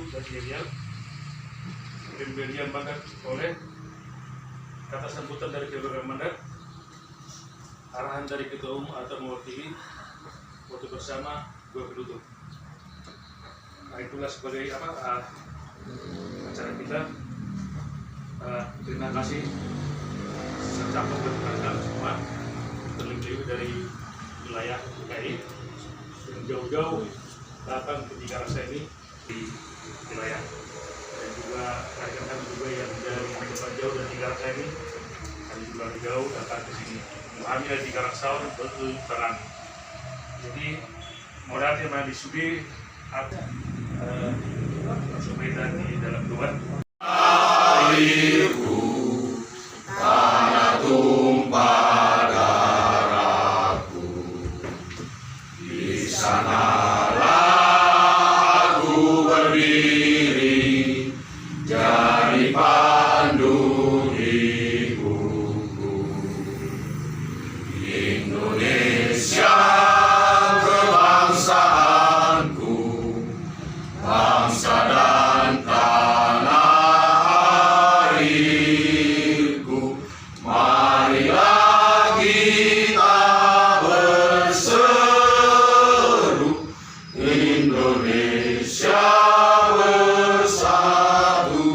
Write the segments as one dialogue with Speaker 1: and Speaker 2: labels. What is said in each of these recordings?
Speaker 1: dari Yerial, pemberian mandat oleh kata sambutan dari Ketua Mandat, arahan dari Ketua Umum atau mewakili foto bersama gue penutup. Nah itulah sebagai acara kita. Terima kasih serta rekan semua terlebih dari wilayah DKI yang jauh-jauh datang ke Tigarasa ini di wilayah, dan juga rekan-rekan juga yang dari tempat jauh dari Tigarasa ini kami juga jauh datang ke sini memahami dari Tigarasa betul terang. Jadi modalnya mana disudi ada sepeda di dalam Tuhan.
Speaker 2: Airku tanah tumpah darahku, di sanalah aku berdiri jadi pandu hidupku. Indonesia kebangsaanku, bangsa dan marilah kita berseru, Indonesia bersatu.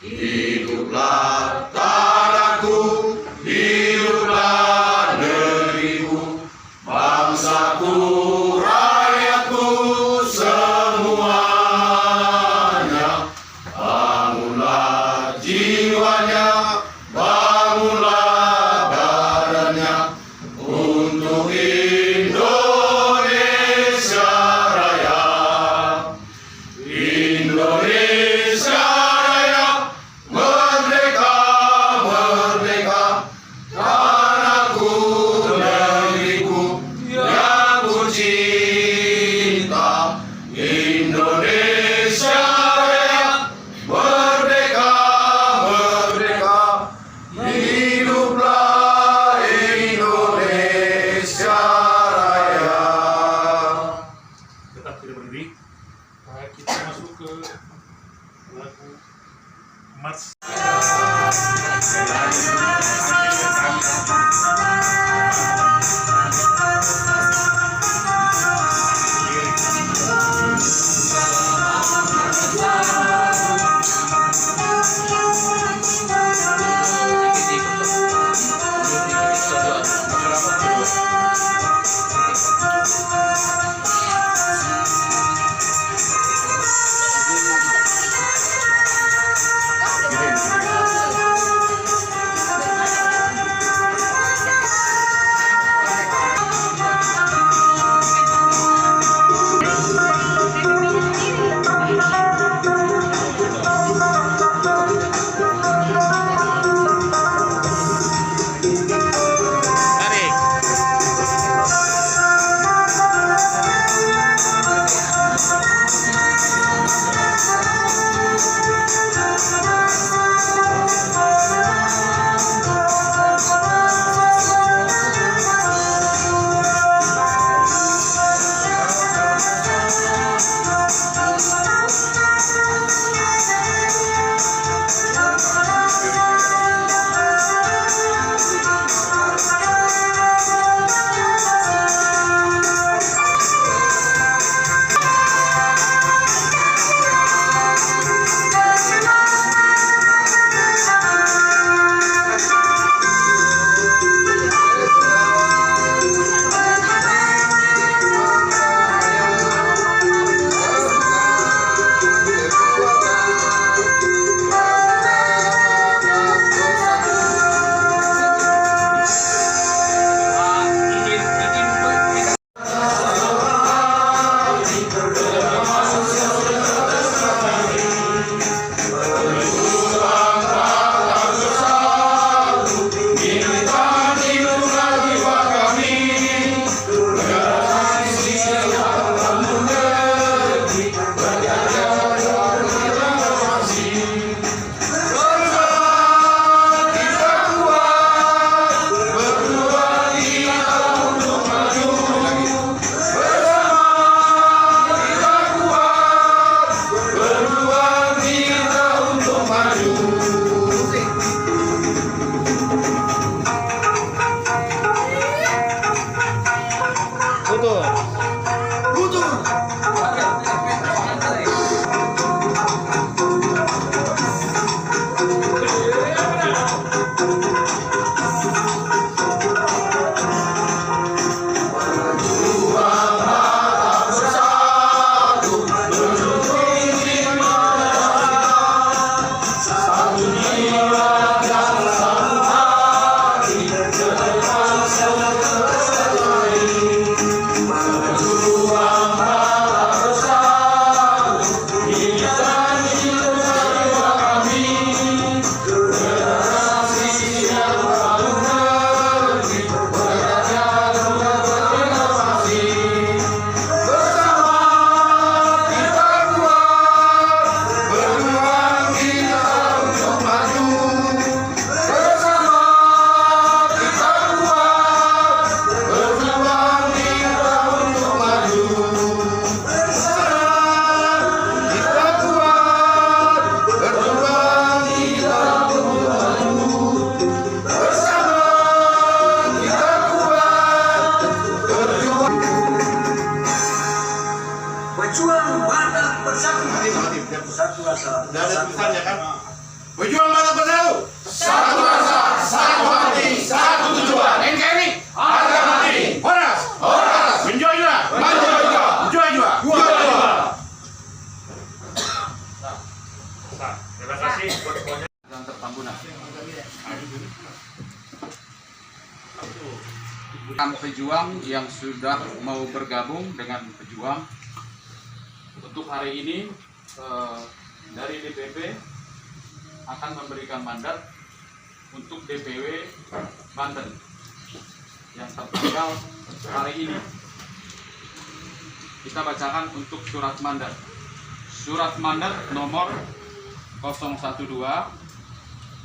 Speaker 2: Hiduplah tanahku, hiduplah negeriku, bangsaku, rakyatku semuanya. Bangunlah jiwanya, bangunlah badannya untuk Indonesia Raya. Indonesia Raya, merdeka, merdeka, tanahku, negeriku yang ku cinta. Indonesia Raya, merdeka, merdeka, hiduplah Indonesia Raya.
Speaker 1: Tetap tidak berdiri. Kita masuk ke lagu Mars.
Speaker 2: Batak Bersatu. Udah ada tulisannya kan? Pejuang Batak Bersatu. Satu rasa, satu hati, satu tujuan. NKRI harga mati. Horas, horas. Menjual juga, menjual juga, jual juga, jual juga.
Speaker 1: Nah, terima kasih buat semuanya.
Speaker 3: Yang Tambunan. Pejuang yang sudah mau bergabung dengan pejuang untuk hari ini dari DPP akan memberikan mandat untuk DPW Banten yang tertanggal hari ini. Kita bacakan untuk surat mandat. Surat mandat nomor 012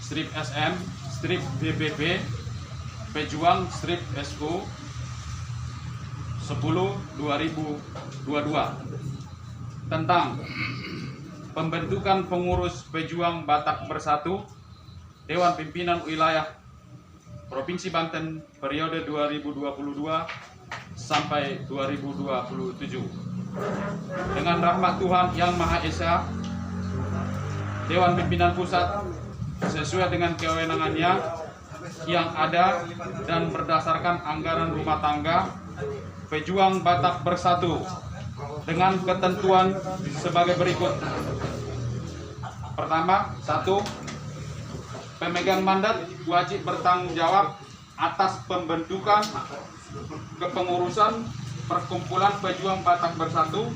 Speaker 3: strip SM strip BPP Pejuang strip SU 10/2022 tentang pembentukan pengurus Pejuang Batak Bersatu Dewan Pimpinan Wilayah Provinsi Banten periode 2022 sampai 2027. Dengan rahmat Tuhan Yang Maha Esa, Dewan Pimpinan Pusat sesuai dengan kewenangannya yang ada dan berdasarkan anggaran rumah tangga Pejuang Batak Bersatu dengan ketentuan sebagai berikut. Pertama, 1. Pemegang mandat wajib bertanggung jawab atas pembentukan kepengurusan perkumpulan Pejuang Batak Bersatu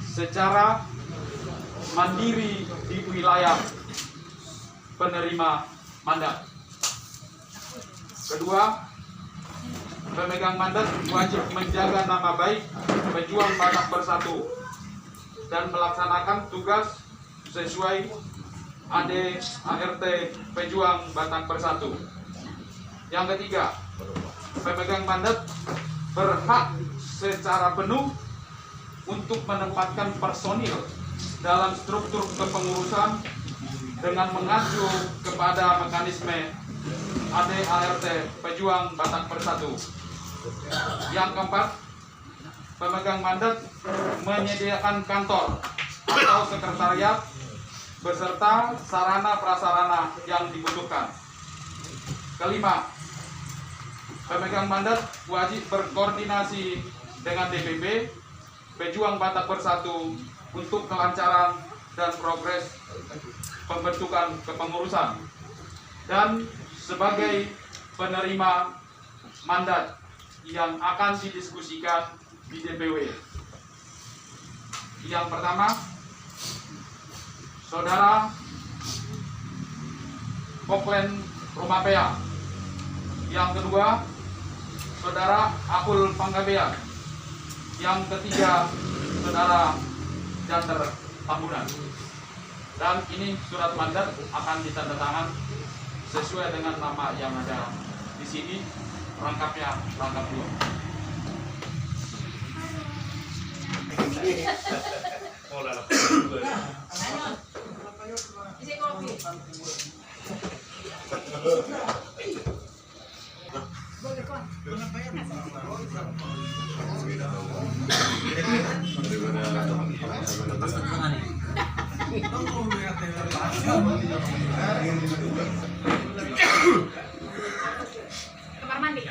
Speaker 3: secara mandiri di wilayah penerima mandat. Kedua, pemegang mandat wajib menjaga nama baik Pejuang Batak Bersatu dan melaksanakan tugas sesuai AD/ART Pejuang Batak Bersatu. Yang ketiga, pemegang mandat berhak secara penuh untuk menempatkan personil dalam struktur kepengurusan dengan mengacu kepada mekanisme AD/ART Pejuang Batak Bersatu. Yang keempat, pemegang mandat menyediakan kantor atau sekretariat beserta sarana prasarana yang dibutuhkan. Kelima, pemegang mandat wajib berkoordinasi dengan DPP Pejuang Batak Bersatu untuk kelancaran dan progres pembentukan kepengurusan. Dan sebagai penerima mandat yang akan didiskusikan di DPW. Yang pertama, Saudara Koklen Rumapea. Yang kedua, Saudara Akul Panggabean. Yang ketiga, Saudara Janter Tambunan. Dan ini surat mandat akan ditandatangan sesuai dengan nama yang ada di sini. Rangkapnya rangkap 2.
Speaker 1: Oh, dalam.
Speaker 4: Kamar mandi.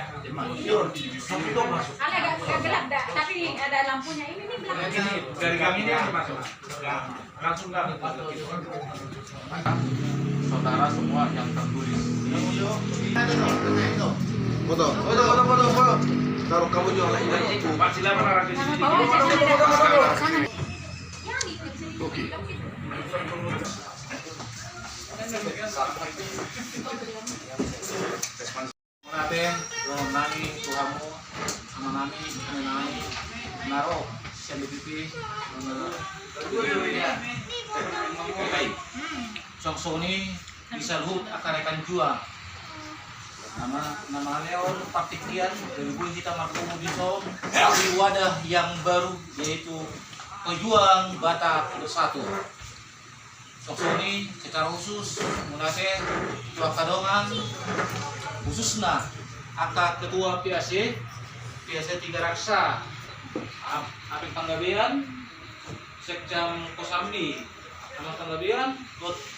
Speaker 4: Agak gelap dah, tapi ada lampunya. Ini nih belakang.
Speaker 1: Dari kami ini masuk. Langsung nggak.
Speaker 3: Saudara semua yang tertulis di
Speaker 2: Foto. Taruh kamu jual lagi.
Speaker 1: Pak, silakan arah ke sini.
Speaker 4: Sana.
Speaker 2: Oke.
Speaker 5: Natin, nani tuhamu, nani, nani, naro, CLPP, Songsoni bisa lut akarekan jual. Nama leon praktikian dari kita bertemu di di wadah yang baru yaitu Pejuang Batak Bersatu. Songsoni secara khusus menate ketua kadongan khususnya aka ketua PAC 3 Raksa Apik Panggabean Sekjam Kosambi sama kemudian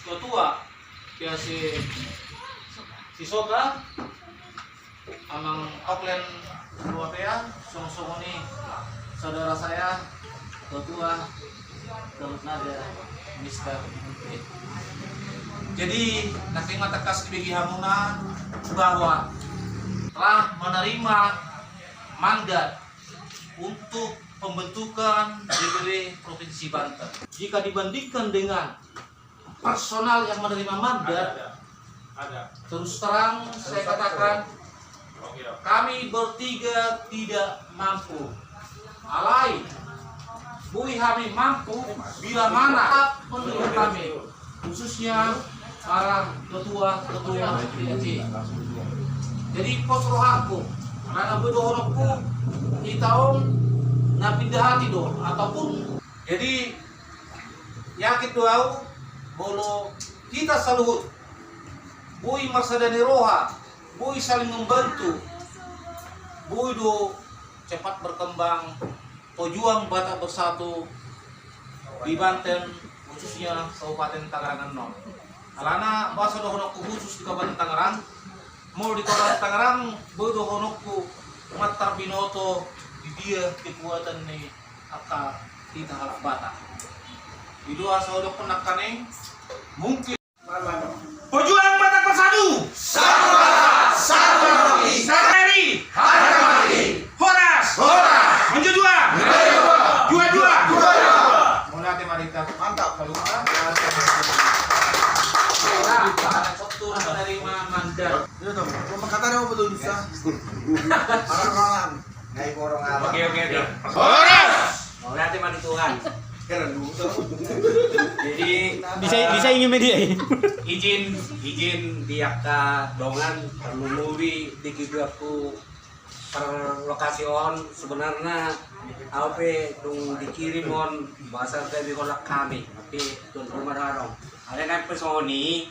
Speaker 5: ketua si Soka amang Auckland Luapea song ini saudara saya ketua Teluk Nada Mister. Jadi nanti matakas bagi Hamuna bahwa telah menerima mandat untuk pembentukan DPW Provinsi Banten. Jika dibandingkan dengan personal yang menerima mandat, terus terang saya katakan kami bertiga tidak mampu. Alai, Bui kami mampu bila mana menurut kami, khususnya para ketua PAC. Jadi pos rohaku, karena berdohorku di tahun na pindah hati do ataupun jadi yakin doau bolo kita saluhut bui marsadani roha bui saling membantu bui do cepat berkembang tujuan Batak Bersatu di Banten khususnya Kabupaten Tangerang non alana bahasa dohonokku khusus di Kabupaten Tangerang mau di Kabupaten Tangerang bui dohonokku matar binoto di dia kekuatan nih akan kita halak Batak. Itu asal udah penakaning mungkin.
Speaker 2: Pejuang Batak Bersatu. Satu rasa, satu hati. Sakari, harga mati. Horas, menjua. Jua.
Speaker 5: Mulai temarita mantap kalau betul menerima mandat.
Speaker 2: Oke. Horas.
Speaker 6: Mau nanti mandi Tuhan. Jadi
Speaker 7: Bisa ingin media.
Speaker 6: izin diaka dongan perlului di kibaku per lokasi on sebenarnya AP dong dikirim on bahasa dari kolak kami tapi tuan rumah dong ada kan pesoni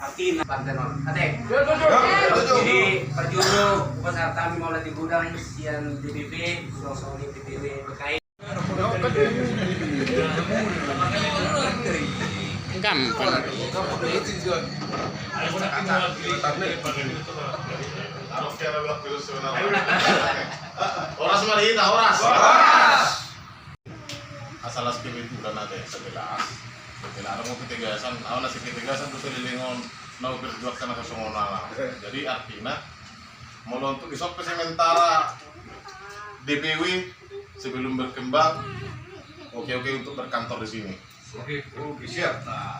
Speaker 6: artinya Pantenon ate jadi perjuru besar kami mau di gudang sian DPP sosoni DPP berkait
Speaker 7: Gampang.
Speaker 2: Horas Marita, horas. Asal asal itu udah nanti sebelas. Setelah ada mau ketigasan, awalnya si ketigasan tuh selingon mau berjuang karena kesongonala. Jadi artinya mau untuk isop sementara DPW sebelum berkembang, oke untuk berkantor di sini. Oke, siap. Nah,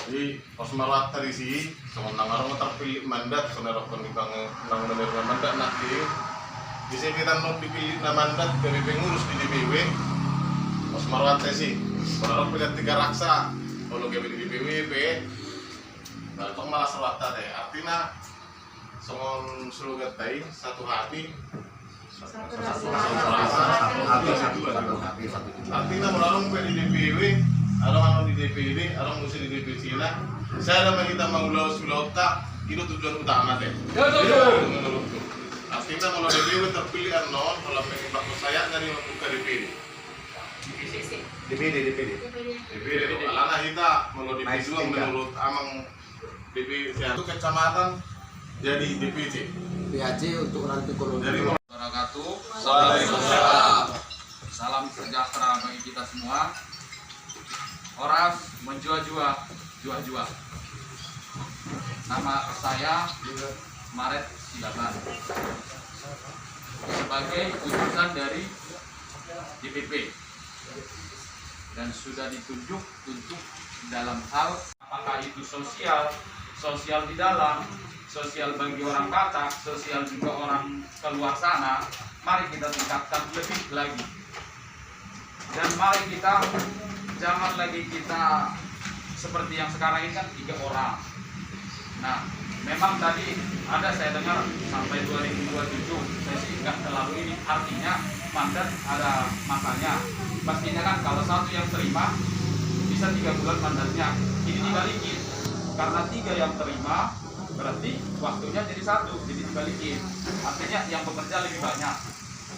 Speaker 2: jadi pas malat tadi sih, sementara orang terpilih mandat, saudara penibang menerima mandat nanti. Bisa kita mau dipilih mandat dari pengurus di DPW. Pas malat sih, saudara punya 3 raksa, kalau kita di DPW, nah itu malah selatan deh. Artinya, semua seluruh gatai satu hati. Artinya melalui di DPW, orang di DPD, orang musik di DPC lah. Saya ada kita mengulau sulauta, itu tujuan utama deh. Artinya kalau DPW terpilih non, kalau pengen saya dari membuka DPD. DPD. Alana kita kalau DPD menurut amang DPD itu kecamatan jadi DPC.
Speaker 7: PAC untuk ranting koloni.
Speaker 3: Salam sejahtera bagi kita semua. Horas menjua-jua. Nama saya Maret Silaban sebagai utusan dari DPP dan sudah ditunjuk untuk dalam hal apakah itu sosial di dalam, sosial bagi orang Batak, sosial juga orang keluar sana. Mari kita tingkatkan lebih lagi dan mari kita jangan lagi kita seperti yang sekarang ini kan 3 orang. Nah, memang tadi ada saya dengar sampai 2027 saya sih nggak terlalu ini, artinya mandat ada masanya. Pastinya kan kalau satu yang terima bisa 3 bulan mandatnya, ini dibalikin karena 3 yang terima berarti waktunya jadi 1, jadi dibalikin, artinya yang bekerja lebih banyak.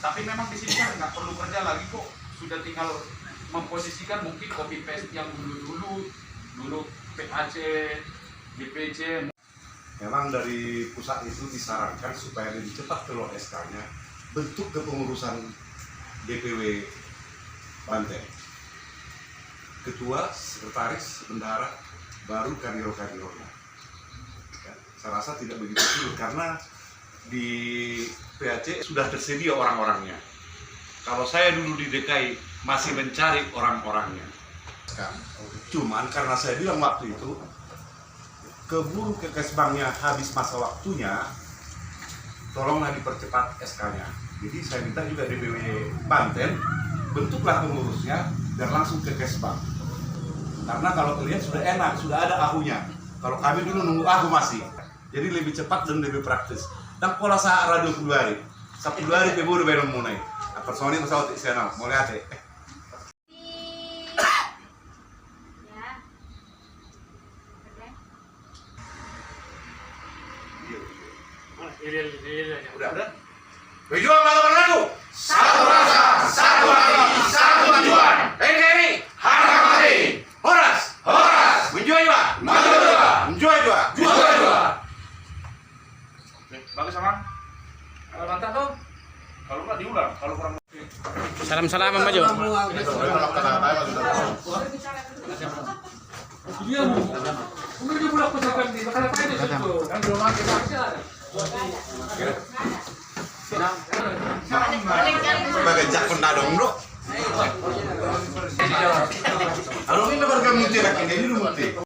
Speaker 3: Tapi memang di sini kan nggak perlu kerja lagi kok. Sudah tinggal memposisikan mungkin copy paste yang dulu PAC, DPC.
Speaker 2: Memang dari pusat itu disarankan supaya lebih cepat keluar SK-nya, bentuk kepengurusan DPW Banten. Ketua, sekretaris, bendahara, baru kadiro-kadironya. Ya, saya rasa tidak begitu sulit karena di PAC sudah tersedia orang-orangnya. Kalau saya dulu di DKI masih mencari orang-orangnya. Cuman karena saya bilang waktu itu keburu ke Kesbangnya habis masa waktunya, tolonglah dipercepat SK-nya. Jadi saya minta juga DPW Banten bentuklah pengurusnya dan langsung ke Kesbang. Karena kalau kalian sudah enak, sudah ada ahunya. Kalau kami dulu nunggu ahu masih. Jadi lebih cepat dan lebih praktis. Dan pola saat radio 10 hari. 10 hari keburu baru mulai. Personil pesawat istianam, mulai ate. Udah. Berjuang melawan ragu. Satu rasa, satu hati, satu tujuan. NKRI, harga mati. Horas, menjual juga. Menjual juga.
Speaker 3: Bagus sama. Mantap tuh. Kalau nggak diulang, kalau kurang.
Speaker 7: Salam-salaman Maju.
Speaker 2: Sebagai jak pendadong bro. Kalau ini warga muti lagi ini lu muti.